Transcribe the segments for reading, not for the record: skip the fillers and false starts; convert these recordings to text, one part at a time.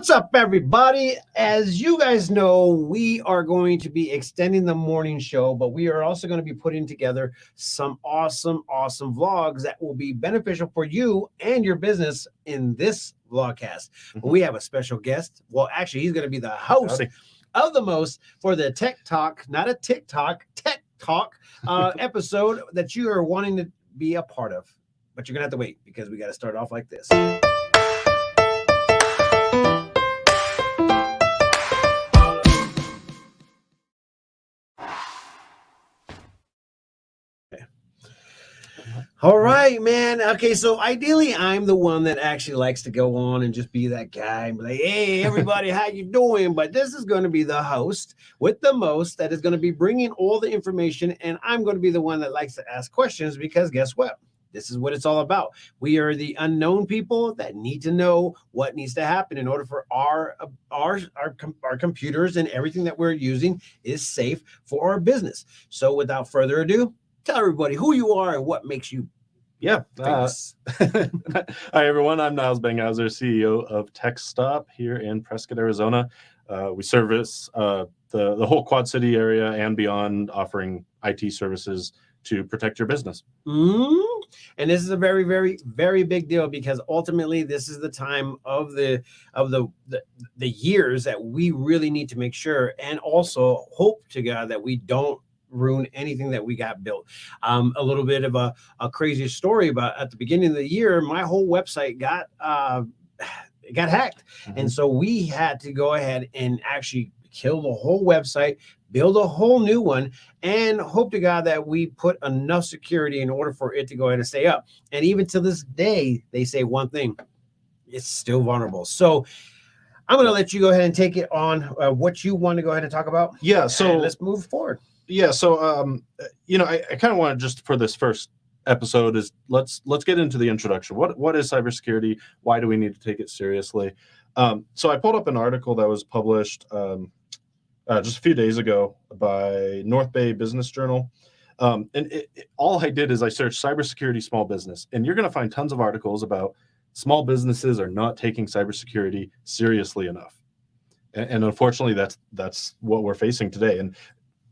What's up, everybody? As you guys know, we are going to be extending the morning show, but we are also going to be putting together some awesome vlogs that will be beneficial for you and your business in this vlogcast. We have a special guest. Well, actually, he's going to be the host of the most for the Tech Talk, not a TikTok, Tech Talk episode that you are wanting to be a part of. But you're going to have to wait because we got to start off like this. All right, man. Okay, so ideally, I'm the one that actually likes to go on and just be that guy and be like, hey, everybody, how you doing? But this is going to be the host with the most that is going to be bringing all the information, and I'm going to be the one that likes to ask questions because guess what? This is what it's all about. We are the unknown people that need to know what needs to happen in order for our computers and everything that we're using is safe for our business. So without further ado, tell everybody who you are and what makes you famous. Hi, everyone. I'm Niles Benghauser, CEO of TechStop here in Prescott, Arizona. We service the whole Quad City area and beyond, offering IT services to protect your business. And this is a very, very, very big deal because ultimately this is the time of the years that we really need to make sure and also hope to God that we don't ruin anything that we got built. A little bit of a crazy story about at the beginning of the year, my whole website got hacked. And so we had to go ahead and actually kill the whole website, build a whole new one, and hope to God that we put enough security in order for it to go ahead and stay up. And even to this day, they say one thing, it's still vulnerable. So I'm going to let you go ahead and take it on what you want to go ahead and talk about. Yeah. So let's move forward. Yeah. So, I kind of want to just for this first episode is let's get into the introduction. What is cybersecurity? Why do we need to take it seriously? So I pulled up an article that was published just a few days ago by North Bay Business Journal. And all I did is I searched cybersecurity small business, and you're going to find tons of articles about small businesses are not taking cybersecurity seriously enough. And unfortunately, that's what we're facing today. And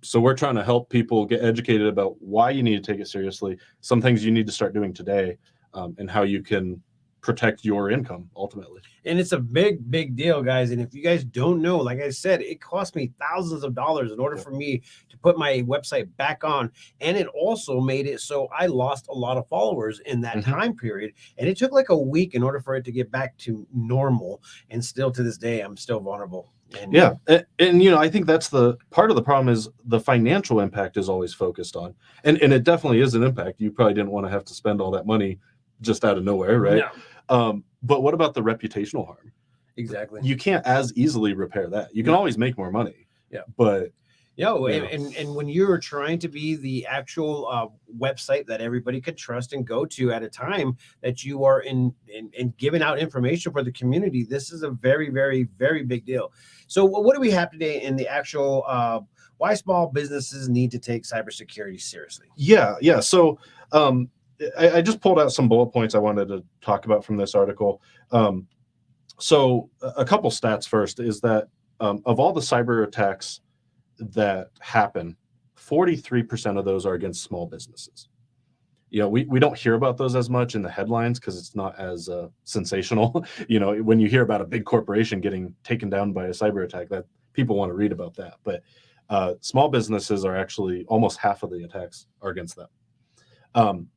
so we're trying to help people get educated about why you need to take it seriously, some things you need to start doing today, and how you can protect your income ultimately. And it's a big deal, guys. And if you guys don't know, like I said, it cost me thousands of dollars in order for me to put my website back on. And it also made it so I lost a lot of followers in that time period. And it took like a week in order for it to get back to normal. And still to this day, I'm still vulnerable. And I think that's the part of the problem is the financial impact is always focused on. And it definitely is an impact. You probably didn't want to have to spend all that money just out of nowhere, right? No. But what about the reputational harm? Exactly. You can't as easily repair that. You can always make more money. Yeah. But and when you're trying to be the actual website that everybody could trust and go to at a time that you are in giving out information for the community, this is a very, very, very big deal. So what do we have today in the actual why small businesses need to take cybersecurity seriously? Yeah. So I just pulled out some bullet points I wanted to talk about from this article. So a couple stats first is that of all the cyber attacks that happen, 43% of those are against small businesses. We don't hear about those as much in the headlines because it's not as sensational. When you hear about a big corporation getting taken down by a cyber attack, that people want to read about that. But small businesses are actually almost half of the attacks are against them.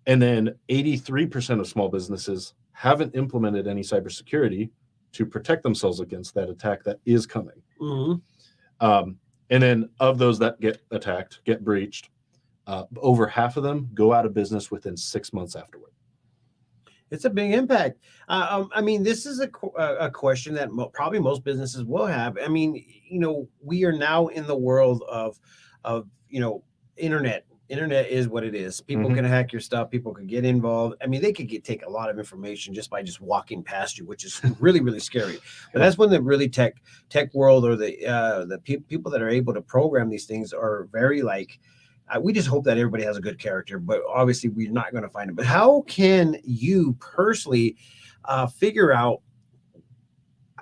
And then 83% of small businesses haven't implemented any cybersecurity to protect themselves against that attack that is coming. And then of those that get attacked, get breached, over half of them go out of business within 6 months afterward. It's a big impact. I mean, this is a question that probably most businesses will have. I mean, we are now in the world of internet. Internet is what it is. People can hack your stuff. People can get involved. I mean, they could take a lot of information just by just walking past you, which is really, really scary. But that's when the really tech world or the people that are able to program these things are very we just hope that everybody has a good character, but obviously we're not going to find it. But how can you personally figure out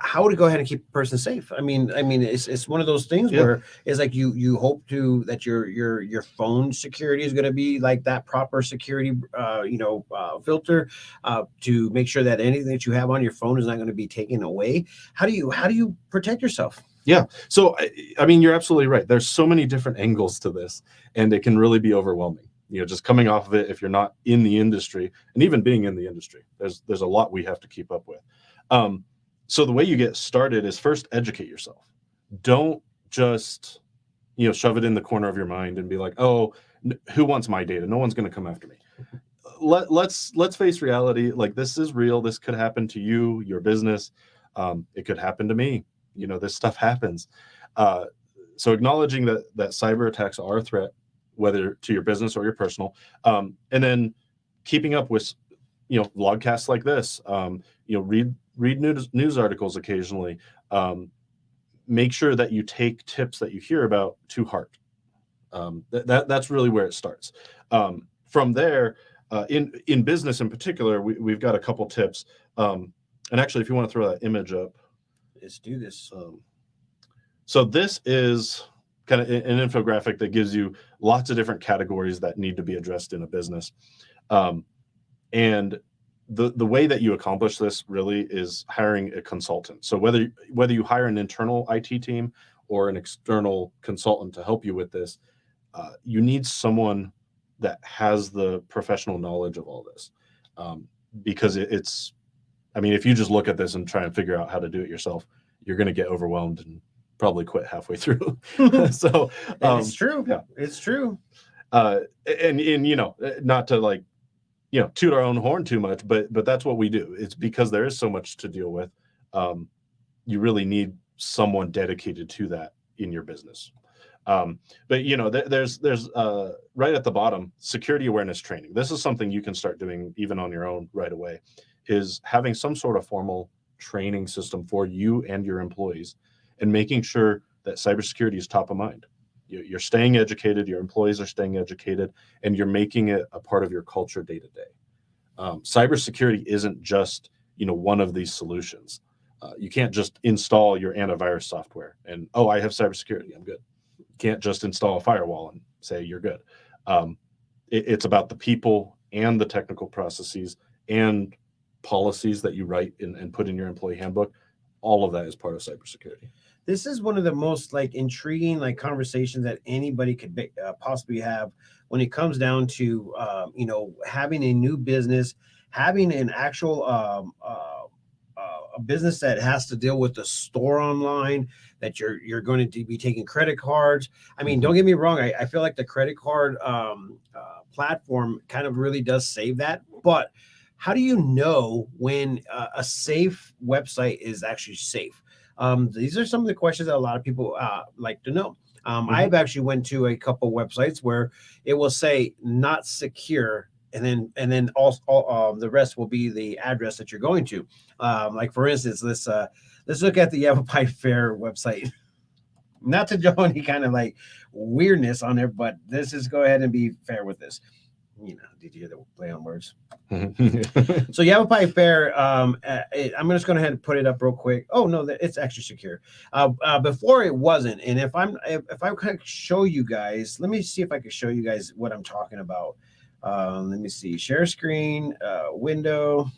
how to go ahead and keep a person safe. I mean, it's one of those things where it's like you hope to that your phone security is going to be like that proper security, filter, to make sure that anything that you have on your phone is not going to be taken away. How do you protect yourself? Yeah. So, I mean, you're absolutely right. There's so many different angles to this, and it can really be overwhelming. Just coming off of it, if you're not in the industry, and even being in the industry, there's a lot we have to keep up with. So the way you get started is first educate yourself. Don't just, shove it in the corner of your mind and be like, oh, who wants my data? No one's going to come after me. Let's face reality. Like, this is real. This could happen to you, your business. It could happen to me. This stuff happens. So acknowledging that cyber attacks are a threat, whether to your business or your personal, and then keeping up with, vlogcasts like this, read news articles occasionally. Make sure that you take tips that you hear about to heart. That's really where it starts. From there, in business in particular, we've got a couple tips. And actually, if you want to throw that image up, let's do this. So this is kind of an infographic that gives you lots of different categories that need to be addressed in a business. And the way that you accomplish this really is hiring a consultant. So whether you hire an internal IT team or an external consultant to help you with this, you need someone that has the professional knowledge of all this. Because it's, I mean, if you just look at this and try and figure out how to do it yourself, you're going to get overwhelmed and probably quit halfway through. So it's true. Yeah. It's true. And not to like, toot our own horn too much, but that's what we do. It's because there is so much to deal with. You really need someone dedicated to that in your business. But there's right at the bottom, security awareness training. This is something you can start doing even on your own right away, is having some sort of formal training system for you and your employees, and making sure that cybersecurity is top of mind. You're staying educated, your employees are staying educated, and you're making it a part of your culture day to day. Cybersecurity isn't just one of these solutions. You can't just install your antivirus software and, oh, I have cybersecurity, I'm good. You can't just install a firewall and say you're good. It's about the people and the technical processes and policies that you write and put in your employee handbook. All of that is part of cybersecurity. This is one of the most intriguing conversations that anybody could possibly have when it comes down to having a new business, having an actual a business that has to deal with the store online, that you're going to be taking credit cards. I mean, don't get me wrong. I feel like the credit card platform kind of really does save that. But how do you know when a safe website is actually safe? These are some of the questions that a lot of people like to know. I've actually went to a couple websites where it will say not secure, and then all the rest will be the address that you're going to. Like for instance, let's look at the Yavapai Fair website. Not to show any kind of weirdness on there, but let's just go ahead and be fair with this. Did you hear the play on words? So Yavapai Fair, I'm just going to ahead and put it up real quick. Oh no, it's actually secure. Before it wasn't, and if I can show you guys, let me see if I can show you guys what I'm talking about. Let me see, share screen, window.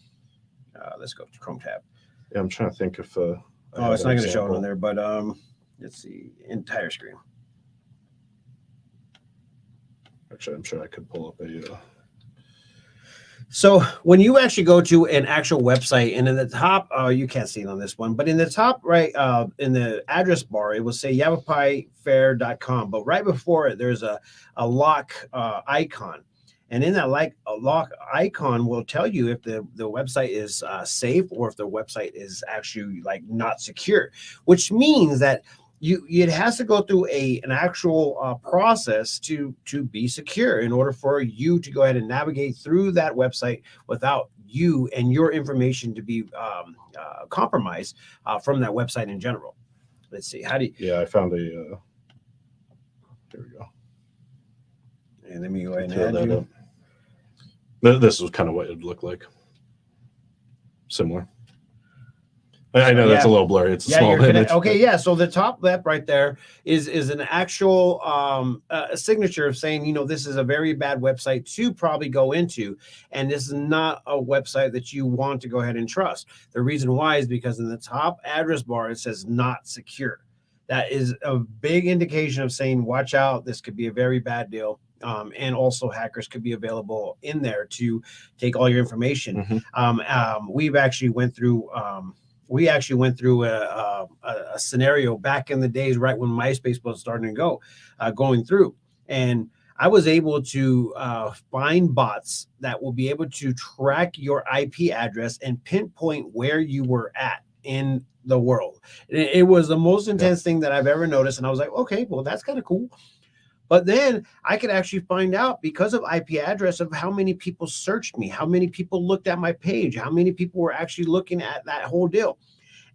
Let's go to Chrome tab. Yeah, I'm trying to think if. It's not going to show it on there, but let's see, entire screen. Actually, I'm sure I could pull up a. So when you actually go to an actual website, and in the top, you can't see it on this one, but in the top right, in the address bar, it will say yavapaifair.com. But right before it, there's a lock icon. And in that lock icon will tell you if the website is safe or if the website is actually not secure, which means that it has to go through an actual process to be secure in order for you to go ahead and navigate through that website without you and your information to be compromised from that website in general. Let's see. How do you? Yeah, I found a. Here we go. And let me go ahead and add you. This is kind of what it would look like. Similar. I know So, that's yeah. a little blurry. It's a Yeah, small you're image. okay. Yeah, so the top left right there is an actual a signature of saying, this is a very bad website to probably go into, and this is not a website that you want to go ahead and trust. The reason why is because in the top address bar it says not secure. That is a big indication of saying, watch out, this could be a very bad deal. And also hackers could be available in there to take all your information. Mhm. We've actually went through we actually went through a scenario back in the days, right when MySpace was starting to going through. And I was able to find bots that will be able to track your IP address and pinpoint where you were at in the world. It was the most intense thing that I've ever noticed. And I was like, okay, well, that's kind of cool. But then I could actually find out because of IP address of how many people searched me, how many people looked at my page, how many people were actually looking at that whole deal.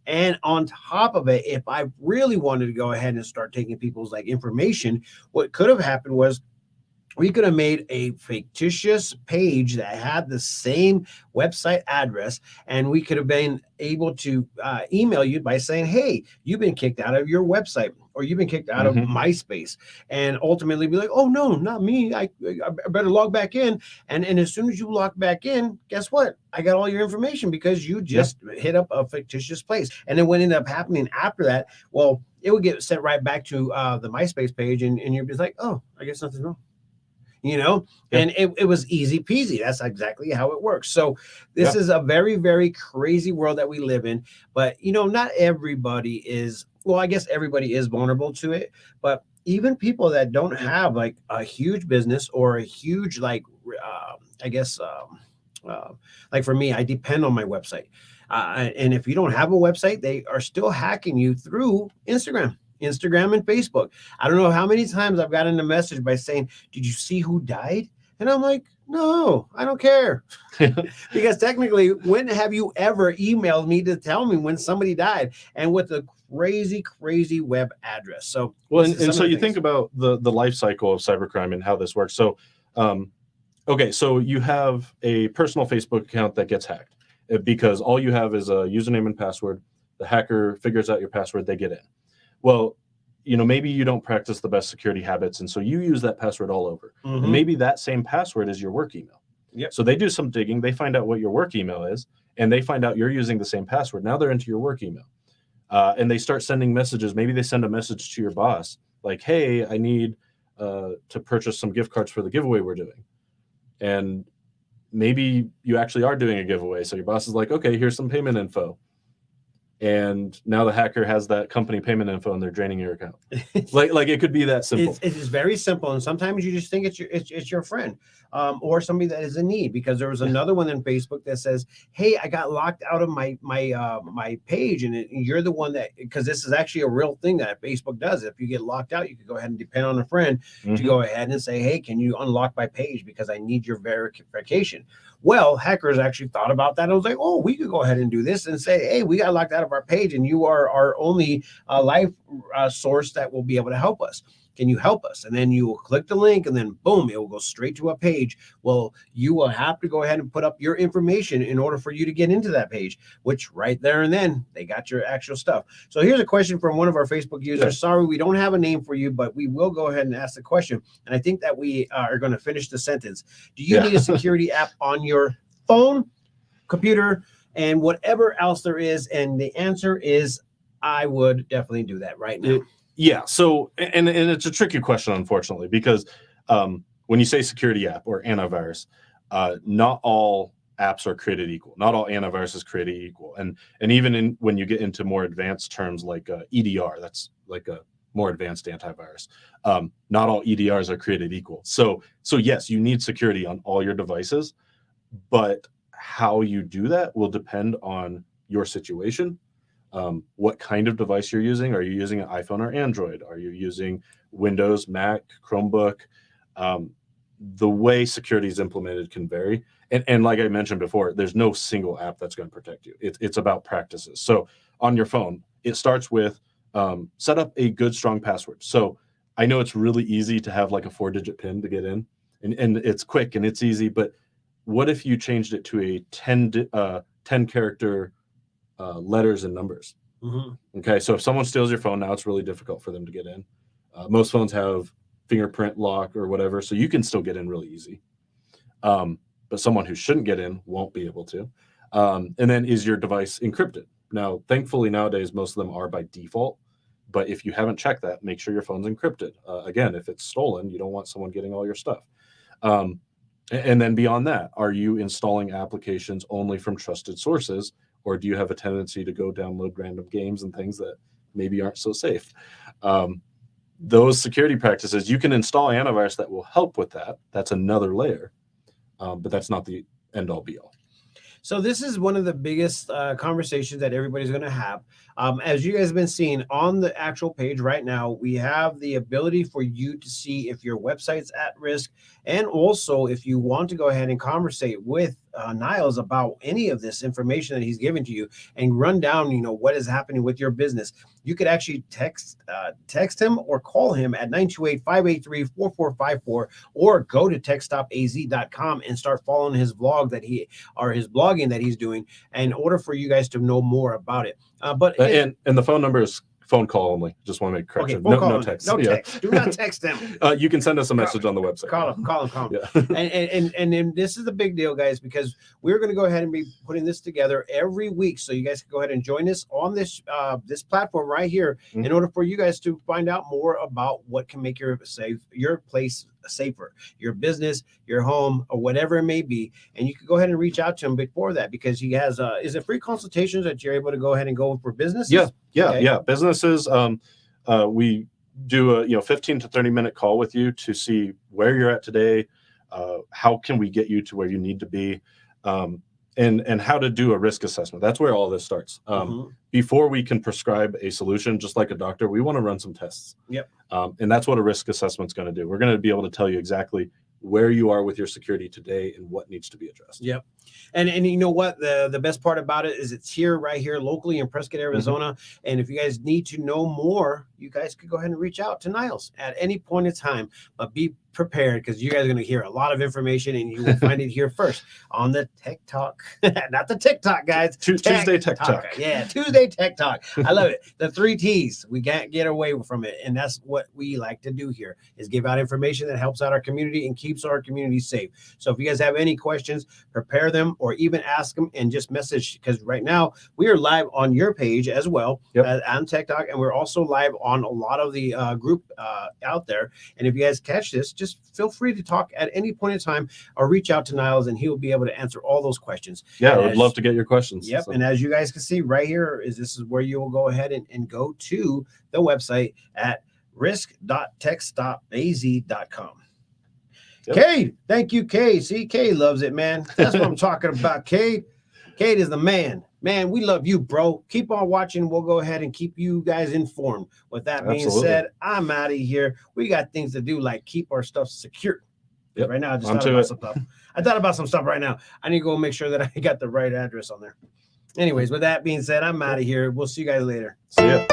And on top of it, if I really wanted to go ahead and start taking people's information, what could have happened was we could have made a fictitious page that had the same website address, and we could have been able to email you by saying, hey, you've been kicked out of your website, or you've been kicked out of Mhm. MySpace, and ultimately be like, oh no, not me, I better log back in. And as soon as you log back in, guess what, I got all your information because you just hit up a fictitious place. And then what ended up happening after that, well, it would get sent right back to the MySpace page, and you'd be like, oh, I guess nothing's wrong. And it was easy peasy. That's exactly how it works. So this is a very, very crazy world that we live in. But not everybody is, well, I guess everybody is vulnerable to it, but even people that don't have like a huge business or a huge I guess like for me, I depend on my website, and if you don't have a website, they are still hacking you through Instagram and Facebook. I don't know how many times I've gotten a message by saying, did you see who died? And I'm like, no, I don't care. Because technically, when have you ever emailed me to tell me when somebody died, and with a crazy, crazy web address? So, well, and so you think about the life cycle of cybercrime and how this works. So, okay, so you have a personal Facebook account that gets hacked because all you have is a username and password. The hacker figures out your password, they get in. Well, maybe you don't practice the best security habits, and so you use that password all over. And maybe that same password is your work email. Yep. So they do some digging, they find out what your work email is, and they find out you're using the same password. Now they're into your work email. And they start sending messages. Maybe they send a message to your boss like, hey, I need to purchase some gift cards for the giveaway we're doing. And maybe you actually are doing a giveaway. So your boss is like, okay, here's some payment info. And now the hacker has that company payment info and they're draining your account. like it could be that simple. It is very simple, and sometimes you just think it's your friend, or somebody that is in need. Because there was another one on Facebook that says, "Hey, I got locked out of my page, and you're the one that," because this is actually a real thing that Facebook does. If you get locked out, you can go ahead and depend on a friend to go ahead and say, "Hey, can you unlock my page because I need your verification?" Well, hackers actually thought about that. I was like, "Oh, we could go ahead and do this and say, hey, we got locked out of our page, and you are our only life source that will be able to help us. Can you help us?" And then you will click the link, and then boom, it will go straight to a page. Well, you will have to go ahead and put up your information in order for you to get into that page, which right there and then they got your actual stuff. So here's a question from one of our Facebook users. Yeah. Sorry, we don't have a name for you, but we will go ahead and ask the question. And I think that we are going to finish the sentence. Do you need a security app on your phone, computer, and whatever else there is? And the answer is, I would definitely do that right now. Yeah. So, and it's a tricky question, unfortunately, because when you say security app or antivirus, not all apps are created equal. Not all antivirus is created equal. And even when you get into more advanced terms like EDR, that's like a more advanced antivirus. Not all EDRs are created equal. So yes, you need security on all your devices, but how you do that will depend on your situation. What kind of device you're using. Are you using an iPhone or Android? Are you using Windows, Mac, Chromebook? The way security is implemented can vary. And like I mentioned before, there's no single app that's going to protect you. It's about practices. So on your phone, it starts with set up a good, strong password. So I know it's really easy to have like a 4-digit PIN to get in, and it's quick and it's easy. But what if you changed it to a 10 character letters and numbers. Okay, so if someone steals your phone now, it's really difficult for them to get in. Most phones have fingerprint lock or whatever, so you can still get in really easy. But someone who shouldn't get in won't be able to. And then, is your device encrypted? Now, thankfully, nowadays, most of them are by default. But if you haven't checked that, make sure your phone's encrypted. Again, if it's stolen, you don't want someone getting all your stuff. And then beyond that, are you installing applications only from trusted sources, or do you have a tendency to go download random games and things that maybe aren't so safe? Those security practices, you can install antivirus that will help with that. That's another layer, but that's not the end all be all. So this is one of the biggest conversations that everybody's going to have. As you guys have been seeing on the actual page right now, we have the ability for you to see if your website's at risk, and also if you want to go ahead and conversate with Niles about any of this information that he's given to you and run down, what is happening with your business. You could actually text him or call him at 928-583-4454, or go to techstopaz.com and start following his vlog his blogging that he's doing in order for you guys to know more about it. And the phone number is phone call only. Just want to make a correction. Okay, no text. No text. Do not text them. You can send us a message on the website. Call him. Yeah. And then this is the big deal, guys, because we're going to go ahead and be putting this together every week, so you guys can go ahead and join us on this platform right here, in order for you guys to find out more about what can make your place safer, your business, your home, or whatever it may be. And you can go ahead and reach out to him before that, because he has is it free consultations that you're able to go ahead and go for businesses? Yeah. Businesses, we do a 15 to 30 minute call with you to see where you're at today, how can we get you to where you need to be, and how to do a risk assessment. That's where all this starts. Before we can prescribe a solution, just like a doctor, we want to run some tests. And that's what a risk assessment is going to do. We're going to be able to tell you exactly where you are with your security today and what needs to be addressed. And you know what, the best part about it is it's right here locally in Prescott, Arizona. And if you guys need to know more, you guys could go ahead and reach out to Niles at any point in time. But be prepared, because you guys are going to hear a lot of information, and you will find it here first on the Tech Talk. Not the TikTok, guys. Tuesday Tech Talk. Yeah, Tuesday Tech Talk. I love it. The 3 T's. We can't get away from it. And that's what we like to do here, is give out information that helps out our community and keeps our community safe. So if you guys have any questions, prepare them, or even ask them and just message, because right now we are live on your page as well on Tech Talk, and we're also live on a lot of the group out there. And if you guys catch this, just feel free to talk at any point in time, or reach out to Niles, and he'll be able to answer all those questions. I would love to get your questions. So. And as you guys can see right here, this is where you will go ahead and go to the website at risk.techstopaz.com. Cade, thank you, Cade. See, Cade loves it, man. That's what I'm talking about, Cade. Cade is the man. Man, we love you, bro. Keep on watching. We'll go ahead and keep you guys informed. With that being said, I'm out of here. We got things to do, like keep our stuff secure. Right now, I just thought about some stuff. I thought about some stuff right now. I need to go make sure that I got the right address on there. Anyways, with that being said, I'm out of here. We'll see you guys later. See ya.